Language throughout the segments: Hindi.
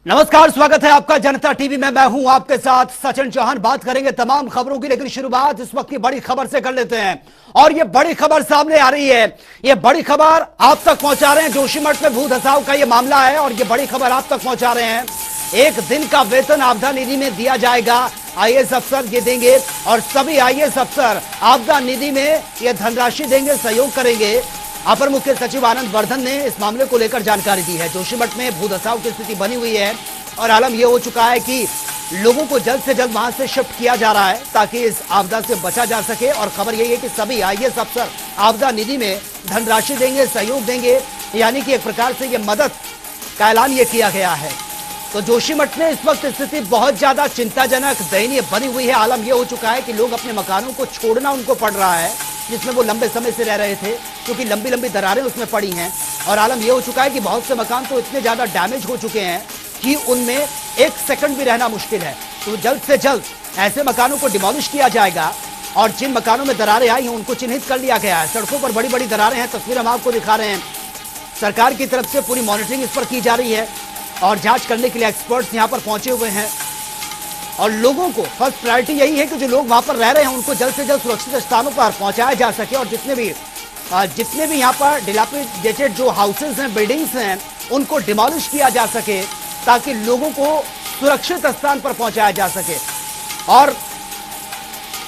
नमस्कार, स्वागत है आपका जनता टीवी में। मैं हूं आपके साथ सचिन चौहान। बात करेंगे तमाम खबरों की, लेकिन शुरुआत इस वक्त की बड़ी खबर से कर लेते हैं। और ये बड़ी खबर सामने आ रही है, ये बड़ी खबर आप तक पहुंचा रहे हैं। जोशीमठ में भू धसाव का ये मामला है और ये बड़ी खबर आप तक पहुंचा रहे हैं। एक दिन का वेतन आपदा निधि में दिया जाएगा, आईएएस अफसर ये देंगे और सभी आईएएस अफसर आपदा निधि में ये धनराशि देंगे, सहयोग करेंगे। अपर मुख्य सचिव आनंद वर्धन ने इस मामले को लेकर जानकारी दी है। जोशीमठ में भू धसाव की स्थिति बनी हुई है और आलम यह हो चुका है कि लोगों को जल्द से जल्द वहां से शिफ्ट किया जा रहा है ताकि इस आपदा से बचा जा सके। और खबर यही है कि सभी आईएएस अफसर आपदा निधि में धनराशि देंगे, सहयोग देंगे, यानी कि एक प्रकार से यह मदद का ऐलान यह किया गया है। तो जोशीमठ में इस वक्त स्थिति बहुत ज्यादा चिंताजनक, दयनीय बनी हुई है। आलम यह हो चुका है कि लोग अपने मकानों को छोड़ना उनको पड़ रहा है, जिसमें वो लंबे समय से रह रहे थे, क्योंकि लंबी लंबी दरारें उसमें पड़ी हैं। और आलम यह हो चुका है कि बहुत से मकान तो इतने ज्यादा डैमेज हो चुके हैं कि उनमें एक सेकंड भी रहना मुश्किल है। तो जल्द से जल्द ऐसे मकानों को डिमोलिश किया जाएगा और जिन मकानों में दरारें आई हैं उनको चिन्हित कर लिया गया है। सड़कों पर बड़ी बड़ी दरारें हैं, तस्वीर हम आपको दिखा रहे हैं। सरकार की तरफ से पूरी मॉनिटरिंग इस पर की जा रही है और जांच करने के लिए एक्सपर्ट्स यहां पर पहुंचे हुए हैं। और लोगों को फर्स्ट प्रायोरिटी यही है कि जो लोग वहां पर रह रहे हैं उनको जल्द से जल्द सुरक्षित स्थानों पर पहुंचाया जा सके और जितने भी यहाँ पर डिलापिडेटेड जो हाउसेज हैं, बिल्डिंग्स हैं, उनको डिमोलिश किया जा सके ताकि लोगों को सुरक्षित स्थान पर पहुंचाया जा सके। और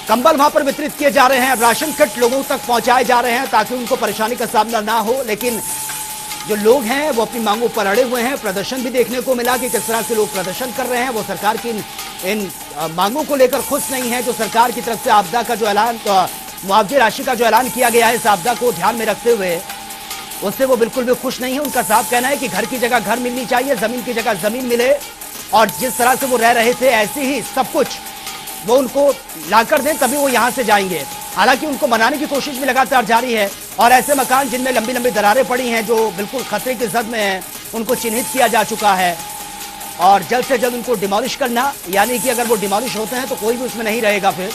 कंबल वहां पर वितरित किए जा रहे हैं, राशन किट लोगों तक पहुंचाए जा रहे हैं ताकि उनको परेशानी का सामना ना हो। लेकिन जो लोग हैं वो अपनी मांगों पर अड़े हुए हैं। प्रदर्शन भी देखने को मिला कि किस तरह से लोग प्रदर्शन कर रहे हैं। वो सरकार की इन मांगों को लेकर खुश नहीं है। जो सरकार की तरफ से आपदा का जो ऐलान, मुआवजे राशि का जो ऐलान किया गया है इस आपदा को ध्यान में रखते हुए, उससे वो बिल्कुल भी खुश नहीं है। उनका साफ कहना है कि घर की जगह घर मिलनी चाहिए, जमीन की जगह जमीन मिले और जिस तरह से वो रह रहे थे ऐसे ही सब कुछ वो उनको लाकर दें, तभी वो यहां से जाएंगे। हालांकि उनको मनाने की कोशिश भी लगातार जारी है और ऐसे मकान जिनमें लंबी लंबी दरारें पड़ी हैं, जो बिल्कुल खतरे की जद में हैं, उनको चिन्हित किया जा चुका है और जल्द से जल्द उनको डिमोलिश करना, यानी कि अगर वो डिमोलिश होते हैं तो कोई भी उसमें नहीं रहेगा फिर।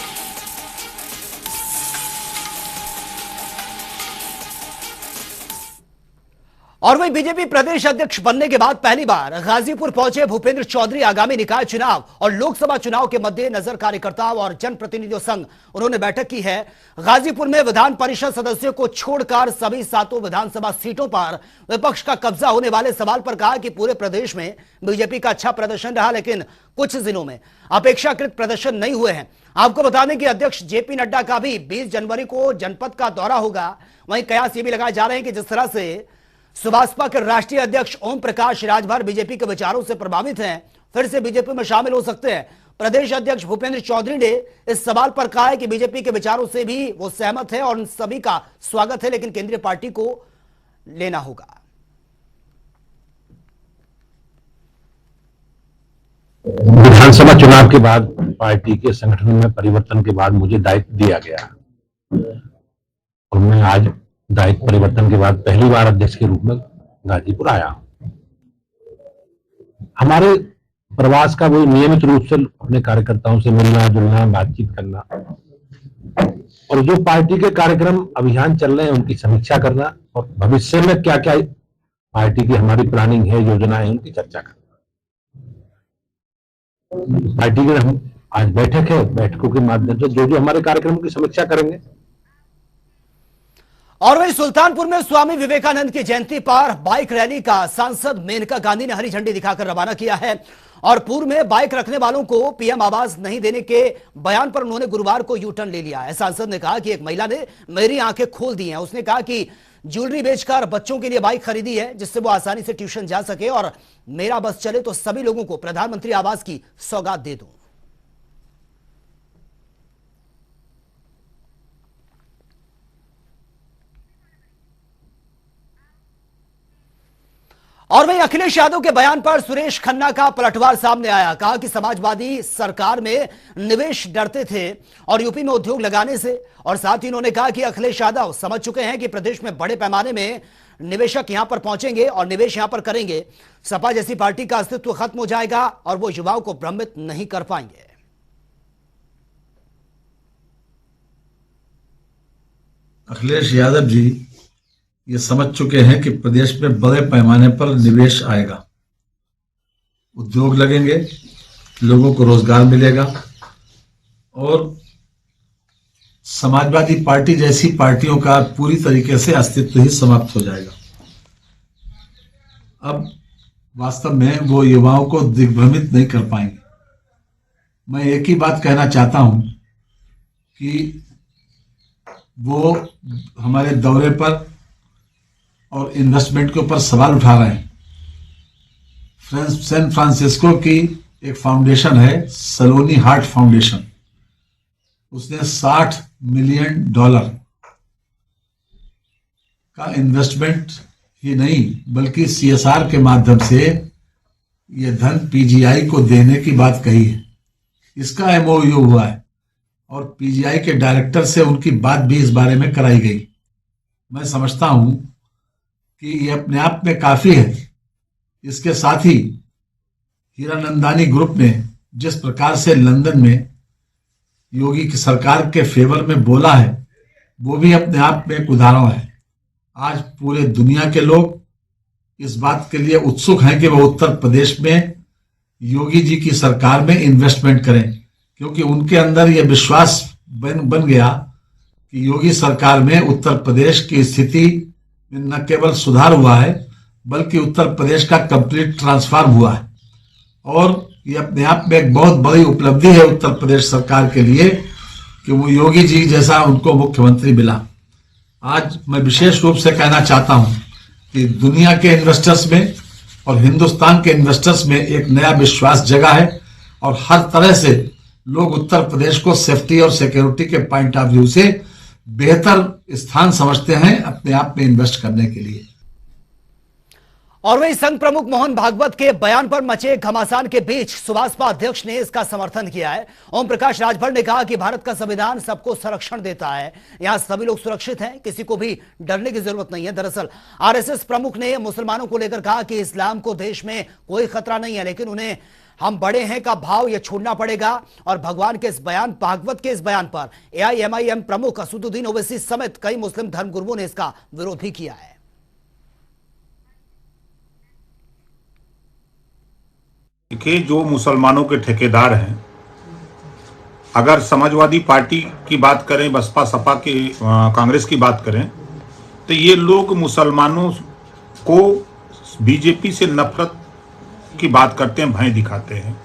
और वही बीजेपी प्रदेश अध्यक्ष बनने के बाद पहली बार गाजीपुर पहुंचे भूपेंद्र चौधरी। आगामी निकाय चुनाव और लोकसभा चुनाव के मद्देनजर कार्यकर्ताओं और जनप्रतिनिधियों संग उन्होंने बैठक की है। गाजीपुर में विधान परिषद सदस्यों को छोड़कर सभी 7 विधानसभा सीटों पर विपक्ष का कब्जा होने वाले सवाल पर कहा कि पूरे प्रदेश में बीजेपी का अच्छा प्रदर्शन रहा, लेकिन कुछ जिलों में अपेक्षाकृत प्रदर्शन नहीं हुए हैं। आपको बता दें कि अध्यक्ष जेपी नड्डा का भी 20 जनवरी को जनपद का दौरा होगा। वहीं कयास ये भी लगाए जा रहे हैं कि जिस तरह से सुभाषपा के राष्ट्रीय अध्यक्ष ओम प्रकाश राजभर बीजेपी के विचारों से प्रभावित हैं, फिर से बीजेपी में शामिल हो सकते हैं। प्रदेश अध्यक्ष भूपेंद्र चौधरी ने इस सवाल पर कहा है कि बीजेपी के विचारों से भी वो सहमत है और उन सभी का स्वागत है, लेकिन केंद्रीय पार्टी को लेना होगा। विधानसभा चुनाव के बाद पार्टी के संगठन में परिवर्तन के बाद मुझे दायित्व दिया गया और मैं आज दायित्व परिवर्तन के बाद पहली बार अध्यक्ष के रूप में गाजीपुर आया। हमारे प्रवास का वो नियमित रूप से अपने कार्यकर्ताओं से मिलना जुलना, बातचीत करना और जो पार्टी के कार्यक्रम अभियान चल रहे हैं उनकी समीक्षा करना और भविष्य में क्या क्या पार्टी की हमारी प्लानिंग है, योजना है, उनकी चर्चा करना। पार्टी के हम आज बैठक है, बैठकों के माध्यम से जो जो हमारे कार्यक्रमों की समीक्षा करेंगे। और वही सुल्तानपुर में स्वामी विवेकानंद की जयंती पर बाइक रैली का सांसद मेनका गांधी ने हरी झंडी दिखाकर रवाना किया है। और पूर्व में बाइक रखने वालों को पीएम आवास नहीं देने के बयान पर उन्होंने गुरुवार को यू टर्न ले लिया है। सांसद ने कहा कि एक महिला ने मेरी आंखें खोल दी हैं। उसने कहा कि ज्वेलरी बेचकर बच्चों के लिए बाइक खरीदी है जिससे वो आसानी से ट्यूशन जा सके और मेरा बस चले तो सभी लोगों को प्रधानमंत्री आवास की सौगात दे दूं। और वहीं अखिलेश यादव के बयान पर सुरेश खन्ना का पलटवार सामने आया। कहा कि समाजवादी सरकार में निवेश डरते थे और यूपी में उद्योग लगाने से। और साथ ही उन्होंने कहा कि अखिलेश यादव समझ चुके हैं कि प्रदेश में बड़े पैमाने में निवेशक यहां पर पहुंचेंगे और निवेश यहां पर करेंगे। सपा जैसी पार्टी का अस्तित्व खत्म हो जाएगा और वो युवाओं को भ्रमित नहीं कर पाएंगे। अखिलेश यादव जी ये समझ चुके हैं कि प्रदेश में बड़े पैमाने पर निवेश आएगा उद्योग लगेंगे, लोगों को रोजगार मिलेगा और समाजवादी पार्टी जैसी पार्टियों का पूरी तरीके से अस्तित्व ही समाप्त हो जाएगा। अब वास्तव में वो युवाओं को दिग्भ्रमित नहीं कर पाएंगे। मैं एक ही बात कहना चाहता हूं कि वो हमारे दौरे पर और इन्वेस्टमेंट के ऊपर सवाल उठा रहे हैं। सैन फ्रांसिस्को की एक फाउंडेशन है, सलोनी हार्ट फाउंडेशन, उसने $60 मिलियन का इन्वेस्टमेंट ही नहीं बल्कि CSR के माध्यम से यह धन PGI को देने की बात कही है। इसका MOU हुआ है और PGI के डायरेक्टर से उनकी बात भी इस बारे में कराई गई। मैं समझता हूं कि यह अपने आप में काफी है। इसके साथ ही हीरानंदानी ग्रुप ने जिस प्रकार से लंदन में योगी की सरकार के फेवर में बोला है, वो भी अपने आप में एक उदाहरण है। आज पूरे दुनिया के लोग इस बात के लिए उत्सुक हैं कि वो उत्तर प्रदेश में योगी जी की सरकार में इन्वेस्टमेंट करें, क्योंकि उनके अंदर यह विश्वास बन गया कि योगी सरकार में उत्तर प्रदेश की स्थिति में न केवल सुधार हुआ है बल्कि उत्तर प्रदेश का कंप्लीट ट्रांसफॉर्म हुआ है। और ये अपने आप में एक बहुत बड़ी उपलब्धि है उत्तर प्रदेश सरकार के लिए कि वो योगी जी जैसा उनको मुख्यमंत्री मिला। आज मैं विशेष रूप से कहना चाहता हूं कि दुनिया के इन्वेस्टर्स में और हिंदुस्तान के इन्वेस्टर्स में एक नया विश्वास जगा है और हर तरह से लोग उत्तर प्रदेश को सेफ्टी और सिक्योरिटी के पॉइंट ऑफ व्यू से बेहतर स्थान समझते हैं अपने आप में इन्वेस्ट करने के लिए। और वही संघ प्रमुख मोहन भागवत के बयान पर मचे घमासान के बीच सुभाषपा अध्यक्ष ने इसका समर्थन किया है। ओम प्रकाश राजभर ने कहा कि भारत का संविधान सबको संरक्षण देता है, यहां सभी लोग सुरक्षित हैं, किसी को भी डरने की जरूरत नहीं है। दरअसल आरएसएस प्रमुख ने मुसलमानों को लेकर कहा कि इस्लाम को देश में कोई खतरा नहीं है, लेकिन उन्हें हम बड़े हैं का भाव यह छोड़ना पड़ेगा। और भगवान के इस बयान, भागवत के इस बयान पर AIMIM प्रमुख असदुद्दीन ओवैसी समेत कई मुस्लिम धर्मगुरुओं ने इसका विरोध भी किया है। देखिए, जो मुसलमानों के ठेकेदार हैं, अगर समाजवादी पार्टी की बात करें, बसपा सपा की, कांग्रेस की बात करें, तो ये लोग मुसलमानों को बीजेपी से नफरत की बात करते हैं, भय दिखाते हैं।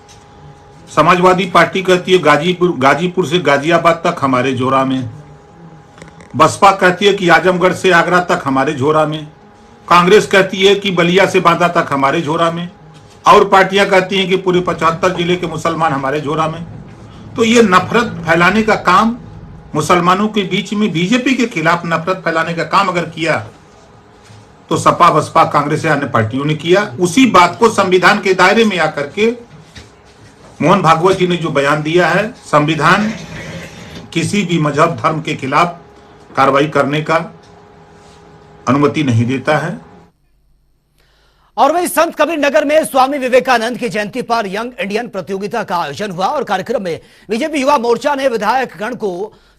समाजवादी पार्टी कहती है गाजीपुर से गाजियाबाद तक हमारे झोरा में, बसपा कहती है कि आजमगढ़ से आगरा तक हमारे झोरा में, कांग्रेस कहती है कि बलिया से बांदा तक हमारे झोरा में, और पार्टियां कहती हैं कि पूरे 75 जिले के मुसलमान हमारे झोरा में। तो ये नफरत फैलाने का काम, मुसलमानों के बीच में बीजेपी के खिलाफ नफरत फैलाने का काम अगर किया तो सपा बसपा कांग्रेस या अन्य पार्टियों ने किया। उसी बात को संविधान के दायरे में आकर के मोहन भागवत जी ने जो बयान दिया है, संविधान किसी भी मजहब धर्म के खिलाफ कार्रवाई करने का अनुमति नहीं देता है। और वही संत कबीर नगर में स्वामी विवेकानंद की जयंती पर यंग इंडियन प्रतियोगिता का आयोजन हुआ और कार्यक्रम में बीजेपी युवा मोर्चा ने विधायक गण को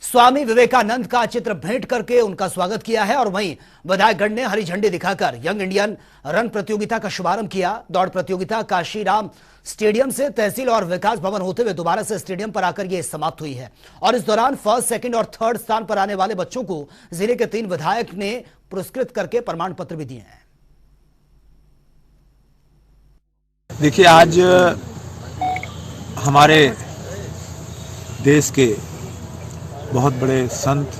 स्वामी विवेकानंद का चित्र भेंट करके उनका स्वागत किया है। और वहीं विधायक गण ने हरी झंडी दिखाकर यंग इंडियन रन प्रतियोगिता का शुभारंभ किया। दौड़ प्रतियोगिता काशीराम स्टेडियम से तहसील और विकास भवन होते हुए दोबारा से स्टेडियम पर आकर यह समाप्त हुई है। और इस दौरान फर्स्ट, सेकंड और थर्ड स्थान पर आने वाले बच्चों को जिले के 3 विधायक ने पुरस्कृत करके प्रमाण पत्र भी दिए हैं। देखिए, आज हमारे देश के बहुत बड़े संत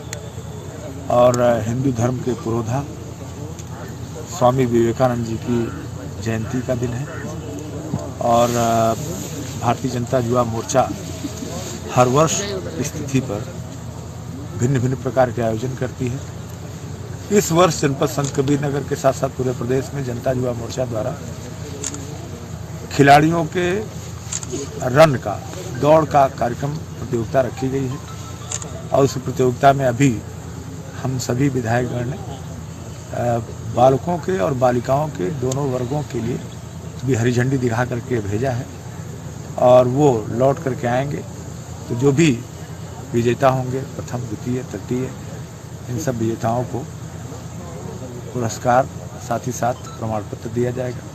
और हिंदू धर्म के पुरोधा स्वामी विवेकानंद जी की जयंती का दिन है और भारतीय जनता युवा मोर्चा हर वर्ष इस तिथि पर भिन्न भिन्न प्रकार के आयोजन करती है। इस वर्ष जनपद संत कबीर नगर के साथ साथ पूरे प्रदेश में जनता युवा मोर्चा द्वारा खिलाड़ियों के रन का, दौड़ का कार्यक्रम प्रतियोगिता रखी गई है और उस प्रतियोगिता में अभी हम सभी विधायकगण ने बालकों के और बालिकाओं के दोनों वर्गों के लिए भी हरी झंडी दिखा करके भेजा है और वो लौट करके आएंगे तो जो भी विजेता होंगे, प्रथम, द्वितीय, तृतीय, इन सब विजेताओं को पुरस्कार साथ ही साथ प्रमाण पत्र दिया जाएगा।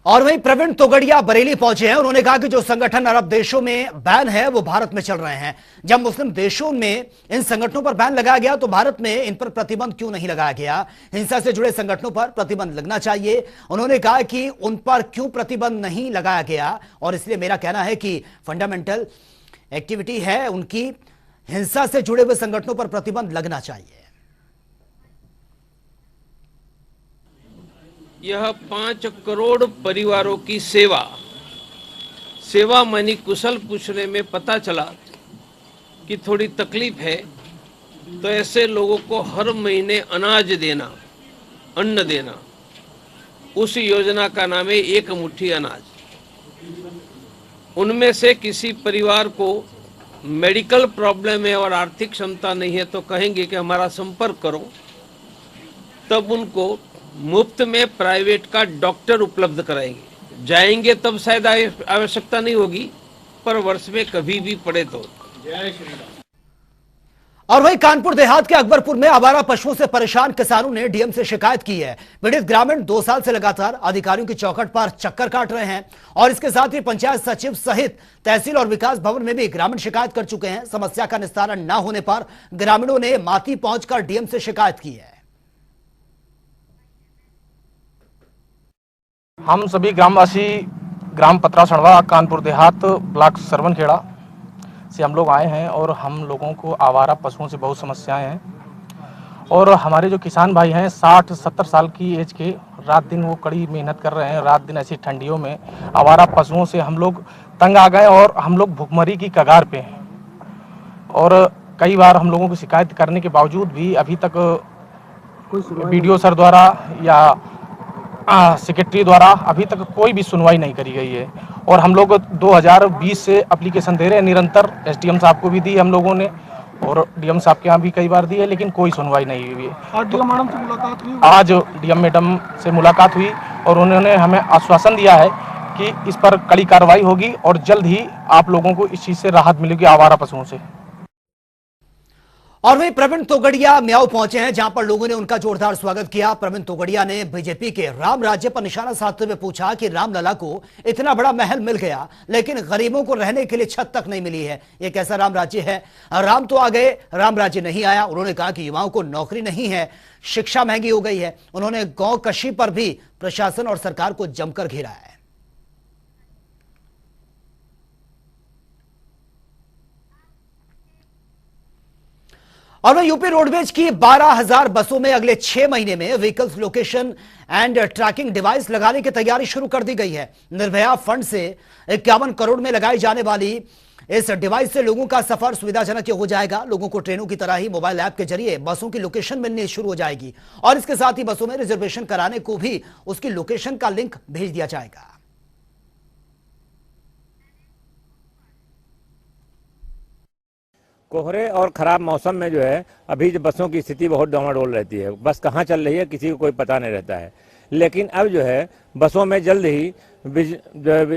और वहीं प्रवीण तोगड़िया बरेली पहुंचे हैं। उन्होंने कहा कि जो संगठन अरब देशों में बैन है वो भारत में चल रहे हैं। जब मुस्लिम देशों में इन संगठनों पर बैन लगाया गया तो भारत में इन पर प्रतिबंध क्यों नहीं लगाया गया? हिंसा से जुड़े संगठनों पर प्रतिबंध लगना चाहिए। उन्होंने कहा कि उन पर क्यों प्रतिबंध नहीं लगाया गया, और इसलिए मेरा कहना है कि फंडामेंटल एक्टिविटी है उनकी, हिंसा से जुड़े हुए संगठनों पर प्रतिबंध लगना चाहिए। यह 5 करोड़ परिवारों की सेवा मानी कुशल पूछने में पता चला कि थोड़ी तकलीफ है, तो ऐसे लोगों को हर महीने अनाज देना, अन्न देना, उस योजना का नाम है एक मुट्ठी अनाज। उनमें से किसी परिवार को मेडिकल प्रॉब्लम है और आर्थिक क्षमता नहीं है तो कहेंगे कि हमारा संपर्क करो, तब उनको मुफ्त में प्राइवेट का डॉक्टर उपलब्ध कराएंगे। जाएंगे तब शायद आवश्यकता नहीं होगी, पर वर्ष में कभी भी पड़े तो। जय श्री राम। और वहीं कानपुर देहात के अकबरपुर में आवारा पशुओं से परेशान किसानों ने डीएम से शिकायत की है। पीड़ित ग्रामीण 2 साल से लगातार अधिकारियों की चौखट पर चक्कर काट रहे हैं और इसके साथ ही पंचायत सचिव सहित तहसील और विकास भवन में भी ग्रामीण शिकायत कर चुके हैं। समस्या का निस्तारण न होने पर ग्रामीणों ने माती पहुंचकर डीएम से शिकायत की है। हम सभी ग्रामवासी ग्राम पतरा सड़वा कानपुर देहात ब्लॉक सरवनखेड़ा से हम लोग आए हैं और हम लोगों को आवारा पशुओं से बहुत समस्याएं हैं। और हमारे जो किसान भाई हैं 60-70 साल की एज के, रात दिन वो कड़ी मेहनत कर रहे हैं। रात दिन ऐसी ठंडियों में आवारा पशुओं से हम लोग तंग आ गए और हम लोग भुखमरी की कगार पे हैं। और कई बार हम लोगों को शिकायत करने के बावजूद भी अभी तक बीडीओ सर द्वारा या सेक्रेटरी द्वारा अभी तक कोई भी सुनवाई नहीं करी गई है। और हम लोग 2020 से एप्लीकेशन दे रहे हैं निरंतर। एसडीएम साहब को भी दी हम लोगों ने और डीएम साहब के यहाँ भी कई बार दी है, लेकिन कोई सुनवाई नहीं हुई है। आज डीएम मैडम से मुलाकात हुई और उन्होंने हमें आश्वासन दिया है कि इस पर कड़ी कार्रवाई होगी और जल्द ही आप लोगों को इस चीज से राहत मिलेगी आवारा पशुओं से। और वहीं प्रवीण तोगड़िया म्याऊ पहुंचे हैं, जहां पर लोगों ने उनका जोरदार स्वागत किया। प्रवीण तोगड़िया ने बीजेपी के राम राज्य पर निशाना साधते हुए पूछा कि रामलला को इतना बड़ा महल मिल गया, लेकिन गरीबों को रहने के लिए छत तक नहीं मिली है। ये कैसा राम राज्य है? राम तो आ गए, राम राज्य नहीं आया। उन्होंने कहा कि युवाओं को नौकरी नहीं है, शिक्षा महंगी हो गई है। उन्होंने गौ कशी पर भी प्रशासन और सरकार को जमकर घेरा है। और वह यूपी रोडवेज की 12,000 बसों में अगले 6 महीने में vehicles location and tracking device लगाने की तैयारी शुरू कर दी गई है। निर्भया फंड से 51 करोड़ में लगाई जाने वाली इस डिवाइस से लोगों का सफर सुविधाजनक हो जाएगा। लोगों को ट्रेनों की तरह ही मोबाइल ऐप के जरिए बसों की लोकेशन मिलनी शुरू हो जाएगी और इसके साथ ही बसों में रिजर्वेशन कराने को भी उसकी लोकेशन का लिंक भेज दिया जाएगा। कोहरे और ख़राब मौसम में जो है अभी जो बसों की स्थिति बहुत डामाडोल रहती है। बस कहाँ चल रही है किसी को कोई पता नहीं रहता है। लेकिन अब जो है बसों में जल्द ही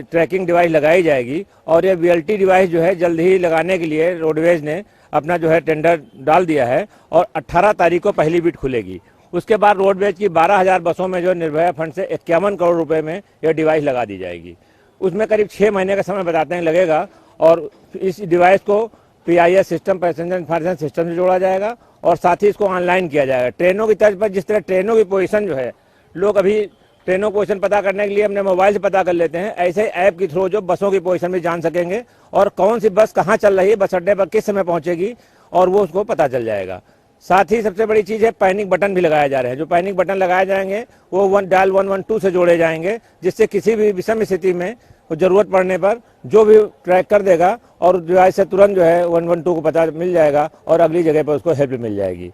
ट्रैकिंग डिवाइस लगाई जाएगी और ये वीएलटी डिवाइस जो है जल्द ही लगाने के लिए रोडवेज ने अपना जो है टेंडर डाल दिया है और 18 तारीख को पहली बिट खुलेगी। उसके बाद रोडवेज की 12,000 बसों में जो निर्भया फंड से 51 करोड़ रुपए में यह डिवाइस लगा दी जाएगी। उसमें करीब 6 महीने का समय बताते हैं लगेगा और इस डिवाइस को PIS system, passenger information system से जोड़ा जाएगा और साथ ही इसको ऑनलाइन किया जाएगा। ट्रेनों की तर्ज पर जिस तरह ट्रेनों की पोजीशन जो है, लोग अभी ट्रेनों की पोजीशन पता करने के लिए अपने मोबाइल से पता कर लेते हैं, ऐसे ऐप के थ्रू जो बसों की पोजीशन भी जान सकेंगे और कौन सी बस कहाँ चल रही है, बस अड्डे पर किस समय पहुंचेगी और वो उसको पता चल जाएगा। साथ ही सबसे बड़ी चीज़ है पैनिक बटन भी लगाए जा रहे हैं। जो पैनिक बटन लगाए जाएंगे वो डायल 112 से जोड़े जाएंगे, जिससे किसी भी विषम स्थिति में जरूरत पड़ने पर जो भी ट्रैक कर देगा और डिवाइस से तुरंत जो है 112 को पता मिल जाएगा और अगली जगह पर उसको हेल्प मिल जाएगी।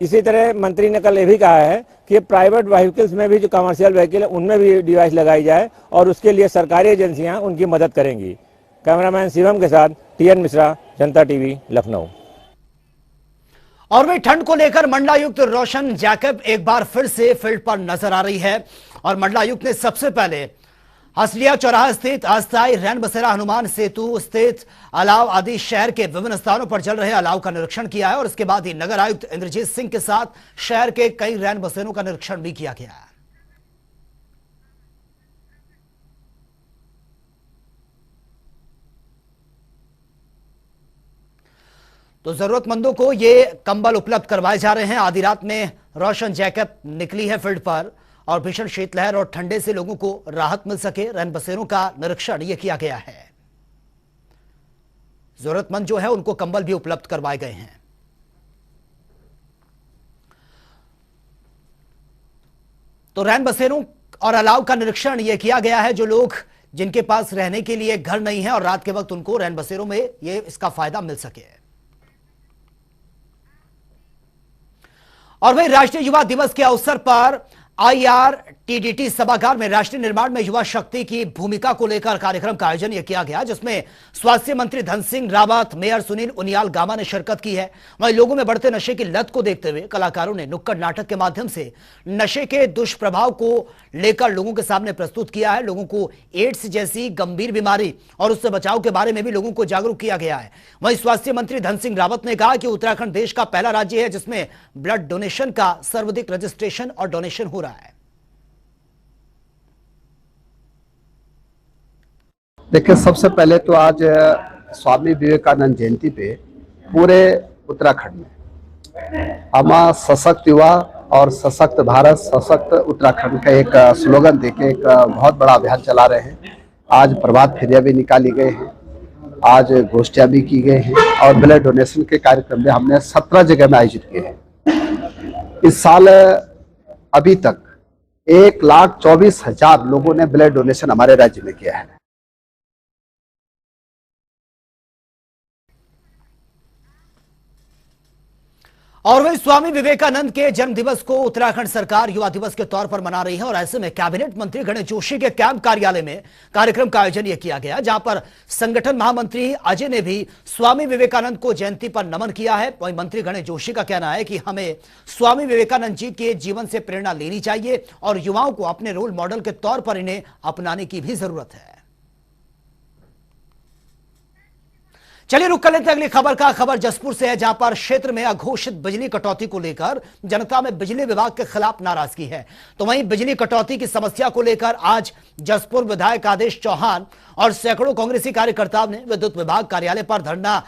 इसी तरह मंत्री ने कल ये भी कहा है कि प्राइवेट व्हीकल्स में भी जो कमर्शियल व्हीकल है उनमें भी डिवाइस लगाई जाए और उसके लिए सरकारी एजेंसियां उनकी मदद करेंगी। कैमरामैन शिवम के साथ TN मिश्रा, जनता टीवी, लखनऊ। और वही ठंड को लेकर मंडलायुक्त रोशन जैकब एक बार फिर से फील्ड पर नजर आ रही है और मंडलायुक्त ने सबसे पहले हसलिया चौराहा स्थित अस्थायी रैन बसेरा, हनुमान सेतु स्थित अलाव आदि शहर के विभिन्न स्थानों पर चल रहे अलाव का निरीक्षण किया है और इसके बाद ही नगर आयुक्त इंद्रजीत सिंह के साथ शहर के कई रैन बसेरों का निरीक्षण भी किया गया है। तो जरूरतमंदों को ये कंबल उपलब्ध करवाए जा रहे हैं। आधी रात में रोशन जैकेट निकली है फील्ड पर और भीषण शीतलहर और ठंडे से लोगों को राहत मिल सके, रैन बसेरों का निरीक्षण ये किया गया है। जरूरतमंद जो है उनको कंबल भी उपलब्ध करवाए गए हैं। तो रैन बसेरों और अलाव का निरीक्षण यह किया गया है। जो लोग जिनके पास रहने के लिए घर नहीं है और रात के वक्त उनको रैन बसेरों में ये इसका फायदा मिल सके। और वही राष्ट्रीय युवा दिवस के अवसर पर IRTDT सभागार में राष्ट्रीय निर्माण में युवा शक्ति की भूमिका को लेकर कार्यक्रम का आयोजन किया गया, जिसमें स्वास्थ्य मंत्री धन सिंह रावत, मेयर सुनील उनियाल गामा ने शिरकत की है। वहीं लोगों में बढ़ते नशे की लत को देखते हुए कलाकारों ने नुक्कड़ नाटक के माध्यम से नशे के दुष्प्रभाव को लेकर लोगों के सामने प्रस्तुत किया है। लोगों को एड्स जैसी गंभीर बीमारी और उससे बचाव के बारे में भी लोगों को जागरूक किया गया है। वहीं स्वास्थ्य मंत्री धन सिंह रावत ने कहा कि उत्तराखंड देश का पहला राज्य है जिसमें ब्लड डोनेशन का सर्वाधिक रजिस्ट्रेशन और डोनेशन हो रहा है। देखिए, सबसे पहले तो आज स्वामी विवेकानंद जयंती पे पूरे उत्तराखंड में हम सशक्त युवा और सशक्त भारत सशक्त उत्तराखंड का एक स्लोगन देके एक बहुत बड़ा अभियान चला रहे हैं। आज प्रभात फेरियां भी निकाली गए हैं, आज गोष्ठियां भी की गई हैं और ब्लड डोनेशन के कार्यक्रम में हमने 17 जगह में आयोजित किए हैं। इस साल अभी तक 1,24,000 लोगों ने ब्लड डोनेशन हमारे राज्य में किया है। और वही स्वामी विवेकानंद के जन्म दिवस को उत्तराखंड सरकार युवा दिवस के तौर पर मना रही है और ऐसे में कैबिनेट मंत्री गणेश जोशी के कैंप कार्यालय में कार्यक्रम का आयोजन यह किया गया, जहां पर संगठन महामंत्री अजय ने भी स्वामी विवेकानंद को जयंती पर नमन किया है। वहीं मंत्री गणेश जोशी का कहना है कि हमें स्वामी विवेकानंद जी के जीवन से प्रेरणा लेनी चाहिए और युवाओं को अपने रोल मॉडल के तौर पर इन्हें अपनाने की भी जरूरत है। चलिए रुक कर लेते हैं अगली खबर का। खबर जसपुर से है, जहां पर क्षेत्र में अघोषित बिजली कटौती को लेकर जनता में बिजली विभाग के खिलाफ नाराजगी है। तो वहीं बिजली कटौती की समस्या को लेकर आज जसपुर विधायक आदेश चौहान और सैकड़ों कांग्रेसी कार्यकर्ताओं ने विद्युत विभाग कार्यालय पर धरना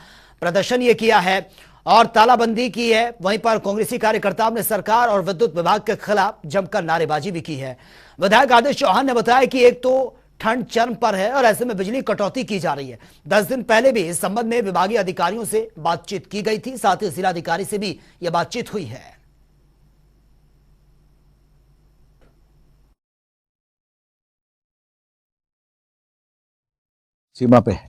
प्रदर्शन ये किया है और तालाबंदी की है। वहीं पर कांग्रेसी कार्यकर्ताओं ने सरकार और विद्युत विभाग के खिलाफ जमकर नारेबाजी भी की है। विधायक आदेश चौहान ने बताया कि एक तो ठंड चरम पर है और ऐसे में बिजली कटौती की जा रही है। 10 दिन पहले भी इस संबंध में विभागीय अधिकारियों से बातचीत की गई थी, साथ ही जिलाधिकारी से भी यह बातचीत हुई है। सीमा पे है।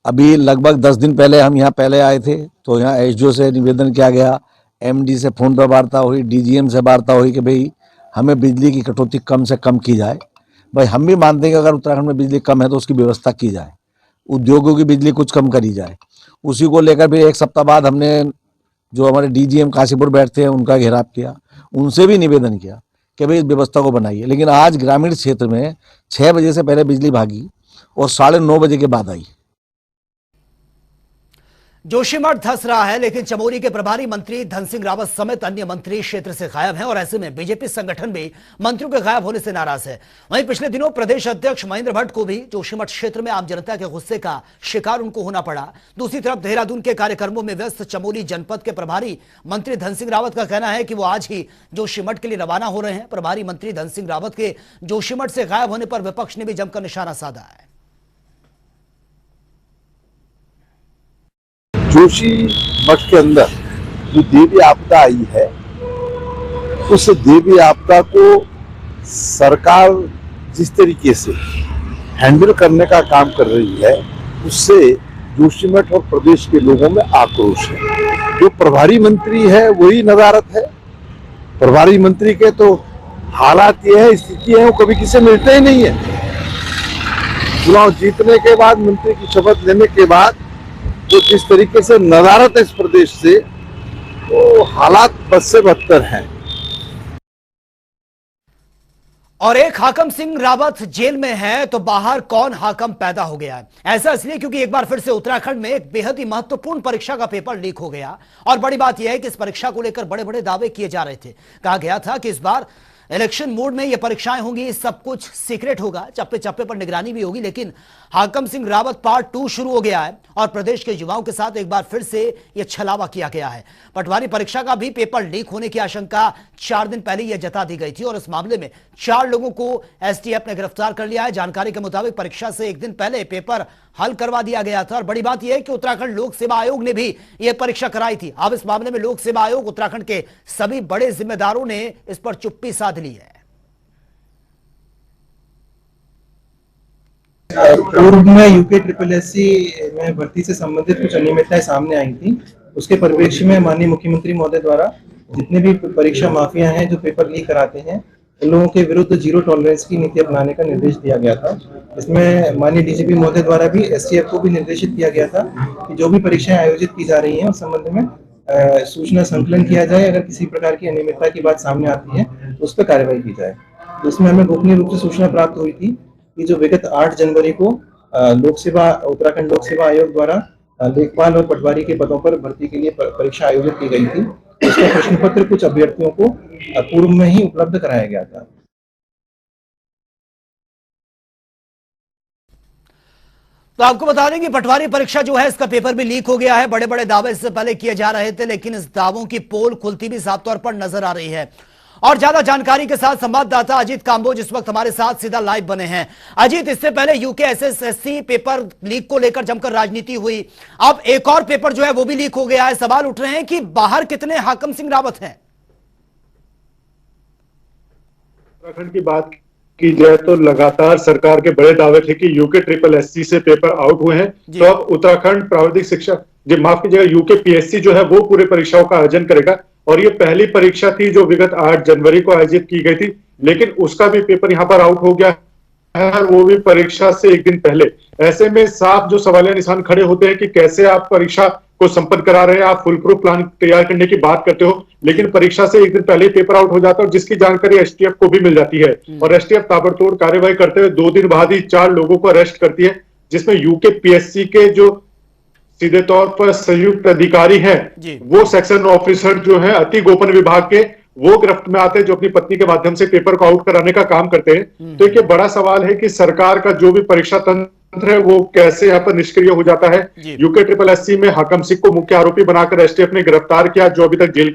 अभी लगभग 10 दिन पहले हम यहाँ पहले आए थे तो यहाँ एसडीओ से निवेदन किया गया, एमडी से फोन पर वार्ता हुई, डीजीएम से वार्ता हुई कि भाई हमें बिजली की कटौती कम से कम की जाए। भाई हम भी मानते हैं कि अगर उत्तराखंड में बिजली कम है तो उसकी व्यवस्था की जाए, उद्योगों की बिजली कुछ कम करी जाए। उसी को लेकर भी एक सप्ताह बाद हमने जो हमारे डीजीएम काशीपुर बैठते हैं उनका घेराव किया, उनसे भी निवेदन किया कि भाई इस व्यवस्था को बनाइए। लेकिन आज ग्रामीण क्षेत्र में 6 बजे से पहले बिजली भागी और 9:30 बजे के बाद आई। जोशीमठ धंस रहा है, लेकिन चमोली के प्रभारी मंत्री धन सिंह रावत समेत अन्य मंत्री क्षेत्र से गायब हैं और ऐसे में बीजेपी संगठन भी मंत्रियों के गायब होने से नाराज है। वहीं पिछले दिनों प्रदेश अध्यक्ष महेंद्र भट्ट को भी जोशीमठ क्षेत्र में आम जनता के गुस्से का शिकार उनको होना पड़ा। दूसरी तरफ देहरादून के कार्यक्रमों में व्यस्त चमोली जनपद के प्रभारी मंत्री धन सिंह रावत का कहना है कि वो आज ही जोशीमठ के लिए रवाना हो रहे हैं। प्रभारी मंत्री धन सिंह रावत के जोशीमठ से गायब होने पर विपक्ष ने भी जमकर निशाना साधा है। जोशी मठ के अंदर जो देवी आपदा आई है, उस देवी आपदा को सरकार जिस तरीके से हैंडल करने का काम कर रही है, उससे जोशीमठ और प्रदेश के लोगों में आक्रोश है। जो प्रभारी मंत्री है वही नदारत है। प्रभारी मंत्री के तो हालात ये है, स्थिति है, वो कभी किसी मिलते ही नहीं है। चुनाव जीतने के बाद, मंत्री की शपथ लेने के बाद जो जिस तरीके से नदारत है इस प्रदेश से, वो हालात बद से बदतर हैं। और एक हाकम सिंह रावत जेल में है तो बाहर कौन हाकम पैदा हो गया है। ऐसा इसलिए क्योंकि एक बार फिर से उत्तराखंड में एक बेहद ही महत्वपूर्ण परीक्षा का पेपर लीक हो गया और बड़ी बात यह है कि इस परीक्षा को लेकर बड़े बड़े दावे किए जा रहे थे। कहा गया था कि इस बार इलेक्शन मोड में ये परीक्षाएं होंगी, सब कुछ सीक्रेट होगा, चप्पे चप्पे पर निगरानी भी होगी। लेकिन हाकम सिंह रावत पार्ट 2 शुरू हो गया है और प्रदेश के युवाओं के साथ एक बार फिर से यह छलावा किया गया है। पटवारी परीक्षा का भी पेपर लीक होने की आशंका 4 दिन पहले यह जता दी गई थी और इस मामले में 4 लोगों को एसटीएफ ने गिरफ्तार कर लिया है। जानकारी के मुताबिक परीक्षा से एक दिन पहले पेपर हल करवा दिया गया था और बड़ी बात यह है कि उत्तराखंड लोक सेवा आयोग ने भी यह परीक्षा कराई थी। अब इस मामले में लोक सेवा आयोग, उत्तराखंड के सभी बड़े जिम्मेदारों ने इस पर चुप्पी साध ली है। पूर्व में यूके SSSC में भर्ती से संबंधित कुछ अनियमितताएं सामने आई थी। उसके परिप्रेक्ष्य में माननीय मुख्यमंत्री महोदय द्वारा जितने भी परीक्षा माफिया हैं जो पेपर लीक कराते हैं, उन लोगों के विरुद्ध जीरो टॉलरेंस की नीति अपनाने का निर्देश दिया गया था। इसमें माननीय डीजीपी महोदय द्वारा भी एसटीएफ को भी निर्देशित किया गया था कि जो भी परीक्षाएं आयोजित की जा रही हैं उस संबंध में सूचना संकलन किया जाए। अगर किसी प्रकार की अनियमितता की बात सामने आती है तो उस पर कार्रवाई की जाए। तो इसमें हमें गोपनीय रूप से सूचना प्राप्त हुई थी कि जो विगत 8 जनवरी को उत्तराखंड लोक सेवा आयोग द्वारा लेखपाल और पटवारी के पदों पर भर्ती के लिए परीक्षा आयोजित की गई थी। उसका प्रश्न पत्र कुछ अभ्यर्थियों को पूर्व में ही उपलब्ध कराया गया था। तो आपको बता दें कि पटवारी परीक्षा जो है इसका पेपर भी लीक हो गया है। बड़े बड़े दावे इससे पहले किए जा रहे थे, लेकिन इस दावों की पोल खुलती भी साफ तौर पर नजर आ रही है। और ज्यादा जानकारी के साथ संवाददाता अजीत कांबोज इस वक्त हमारे साथ सीधा लाइव बने हैं। अजीत, इससे पहले यूके SSSC पेपर लीक को लेकर जमकर राजनीति हुई, अब एक और पेपर जो है वो भी लीक हो गया है। सवाल उठ रहे हैं कि बाहर कितने हाकम सिंह रावत हैं? उत्तराखंड की बात की जाए तो लगातार सरकार के बड़े दावे थे कि यूके SSSC से पेपर आउट हुए हैं, तो अब उत्तराखंड प्राविधिक शिक्षा माफ कीजिएगा यूके PSC जो है वो पूरे परीक्षाओं का आयोजन करेगा। और ये पहली परीक्षा थी जो विगत 8 जनवरी को आयोजित की गई थी, लेकिन उसका भी पेपर यहाँ पर आउट हो गया है, वो भी परीक्षा से एक दिन पहले। ऐसे में साफ जो सवालिया निशान खड़े होते हैं कि कैसे आप परीक्षा को संपन्न करा रहे हैं, आप फुल प्रूफ प्लान तैयार करने की बात करते हो, लेकिन परीक्षा से एक दिन पहले पेपर आउट हो जाता है और जिसकी जानकारी एसटीएफ को भी मिल जाती है। और एसटीएफ ताबड़तोड़ कार्रवाई करते हुए 2 दिन बाद ही 4 लोगों को अरेस्ट करती है, जिसमें यूके PSC के जो सीधे तौर पर संयुक्त अधिकारी हैं, वो सेक्शन ऑफिसर जो है अति गोपन विभाग के, वो गिरफ्त में आते हैं, जो अपनी पत्नी के माध्यम से पेपर को आउट कराने का काम करते हैं। तो एक बड़ा सवाल है कि सरकार का जो भी परीक्षा तंत्र है वो कैसे यहाँ पर निष्क्रिय हो जाता है। यूके SSSC में हाकम सिंह को मुख्य आरोपी बनाकर एसटीएफ ने गिरफ्तार किया, जो अभी तक जेल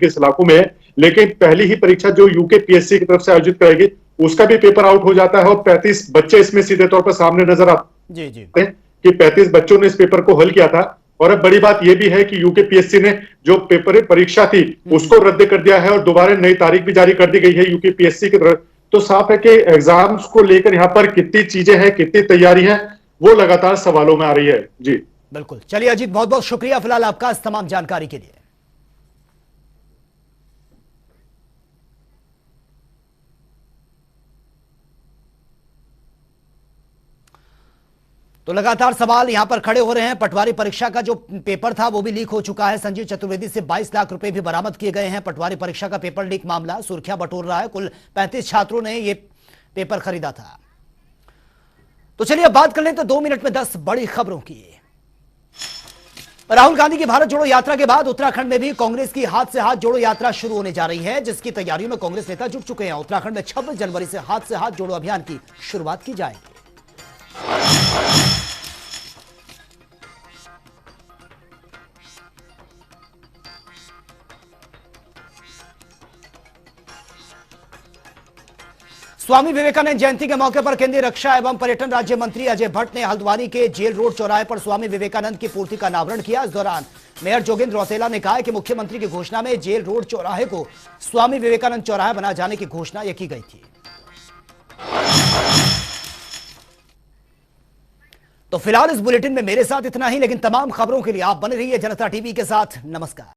के सलाखों में है। लेकिन पहली ही परीक्षा जो यूके PSC की तरफ से आयोजित कराएगी उसका भी पेपर आउट हो जाता है और 35 बच्चे इसमें सीधे तौर पर सामने नजर आते हैं कि 35 बच्चों ने इस पेपर को हल किया था। और अब बड़ी बात यह भी है कि यूके PSC ने जो पेपर परीक्षा थी उसको रद्द कर दिया है और दोबारा नई तारीख भी जारी कर दी गई है यूके PSC की तरफ। तो साफ है कि एग्जाम्स को लेकर यहाँ पर कितनी चीजें हैं, कितनी तैयारी है, वो लगातार सवालों में आ रही है। जी बिल्कुल। चलिए अजीत, बहुत बहुत शुक्रिया फिलहाल आपका इस तमाम जानकारी के लिए। तो लगातार सवाल यहां पर खड़े हो रहे हैं। पटवारी परीक्षा का जो पेपर था वो भी लीक हो चुका है। संजीव चतुर्वेदी से 22 लाख रुपए भी बरामद किए गए हैं। पटवारी परीक्षा का पेपर लीक मामला सुर्खियां बटोर रहा है। कुल 35 छात्रों ने ये पेपर खरीदा था। तो चलिए अब बात कर लें तो 2 मिनट में 10 बड़ी खबरों की। राहुल गांधी की भारत जोड़ो यात्रा के बाद उत्तराखंड में भी कांग्रेस की हाथ से हाथ जोड़ो यात्रा शुरू होने जा रही है, जिसकी तैयारियों में कांग्रेस नेता जुट चुके हैं। उत्तराखंड में 26 जनवरी से हाथ जोड़ो अभियान की शुरुआत की जाएगी। स्वामी विवेकानंद जयंती के मौके पर केंद्रीय रक्षा एवं पर्यटन राज्य मंत्री अजय भट्ट ने हल्द्वानी के जेल रोड चौराहे पर स्वामी विवेकानंद की मूर्ति का अनावरण किया। इस दौरान मेयर जोगेंद्र रौतेला ने कहा कि मुख्यमंत्री की घोषणा में जेल रोड चौराहे को स्वामी विवेकानंद चौराहा बनाए जाने की घोषणा यह की गई थी। तो फिलहाल इस बुलेटिन में मेरे साथ इतना ही, लेकिन तमाम खबरों के लिए आप बने रहिए जनता टीवी के साथ। नमस्कार।